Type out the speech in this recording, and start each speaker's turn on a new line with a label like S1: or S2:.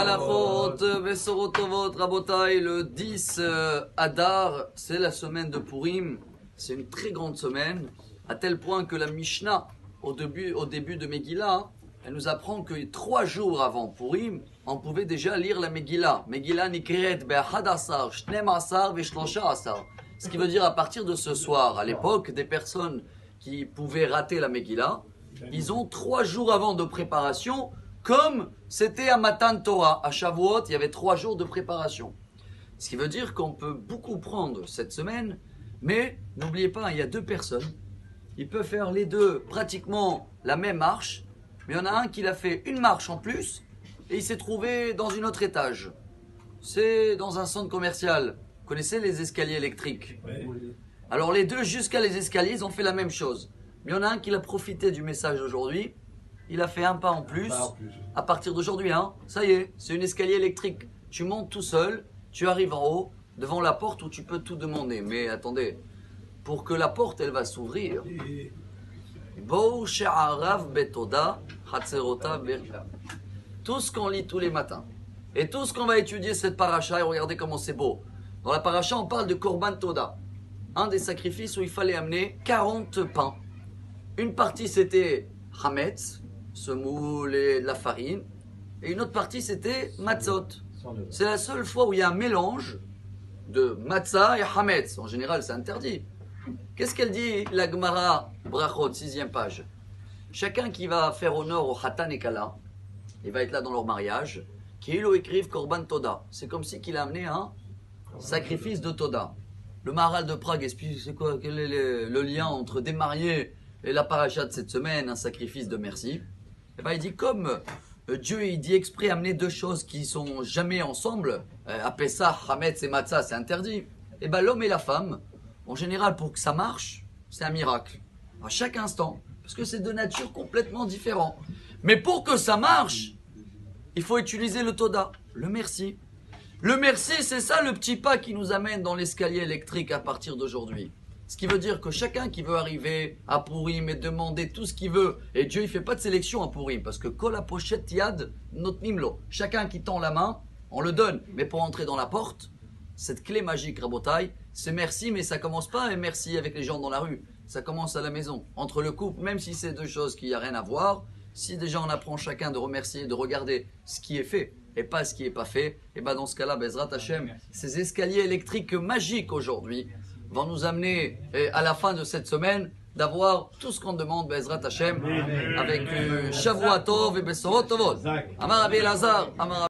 S1: Halachot, Besorot Tovot, Rabotai, le 10 Adar, c'est la semaine de Purim. C'est une très grande semaine, à tel point que la Mishnah, au début de Megillah, elle nous apprend que 3 jours avant Purim, on pouvait déjà lire la Megillah. Megillah nikret be'achad asar, shneim asar ve'shlosha asar. Ce qui veut dire à partir de ce soir, à l'époque, des personnes qui pouvaient rater la Megillah, ils ont 3 jours avant de préparation, comme c'était à Matan Torah. À Shavuot, il y avait 3 jours de préparation. Ce qui veut dire qu'on peut beaucoup prendre cette semaine, mais n'oubliez pas, il y a 2 personnes. Ils peuvent faire les deux pratiquement la même marche, mais il y en a un qui l'a fait une marche en plus, et il s'est trouvé dans une autre étage. C'est dans un centre commercial. Vous connaissez les escaliers électriques? Oui. Alors les deux, jusqu'à les escaliers, ils ont fait la même chose. Mais il y en a un qui a profité du message d'aujourd'hui. Il a fait un pas en plus. À partir d'aujourd'hui, ça y est, c'est une escalier électrique. Tu montes tout seul, tu arrives en haut, devant la porte où tu peux tout demander. Mais attendez, pour que la porte, elle va s'ouvrir, tout ce qu'on lit tous les matins, et tout ce qu'on va étudier cette paracha, et regardez comment c'est beau. Dans la paracha, on parle de Korban Toda, un des sacrifices où il fallait amener 40 pains. Une partie c'était Hametz, semoule et de la farine, et une autre partie c'était Matzot. C'est la seule fois où il y a un mélange de Matzah et Hametz. En général, c'est interdit. Qu'est-ce qu'elle dit, la Gemara Brachot, 6e page? Chacun qui va faire honneur au Khatan et Kala, il va être là dans leur mariage, qui écrive Korban Toda. C'est comme si qu'il a amené un sacrifice de Toda. Le Maharal de Prague explique c'est quoi, quel est le lien entre des mariés et la paracha de cette semaine, un sacrifice de merci. Et ben il dit comme Dieu il dit exprès amener 2 choses qui sont jamais ensemble, à Pessah, Hametz et Matzah, c'est interdit. Et ben l'homme et la femme, en général pour que ça marche, c'est un miracle. À chaque instant, parce que c'est de nature complètement différent. Mais pour que ça marche, il faut utiliser le Toda, le merci. Le merci, c'est ça le petit pas qui nous amène dans l'escalier électrique à partir d'aujourd'hui. Ce qui veut dire que chacun qui veut arriver à Purim et demander tout ce qu'il veut, et Dieu il fait pas de sélection à Purim, parce que kol hapochet yad notnim lo. Chacun qui tend la main, on le donne. Mais pour entrer dans la porte, cette clé magique, Rabotai, c'est merci, mais ça commence pas avec merci avec les gens dans la rue. Ça commence à la maison, entre le couple, même si c'est 2 choses qui n'ont rien à voir. Si déjà on apprend chacun de remercier, de regarder ce qui est fait et pas ce qui n'est pas fait, et bien dans ce cas-là, Bezrat Hashem, ces escaliers électriques magiques aujourd'hui vont nous amener à la fin de cette semaine d'avoir tout ce qu'on demande, Bezrat Hashem, avec Shavuot Tov et Besorot Tovot. Amar Rabbi Elazar, Amar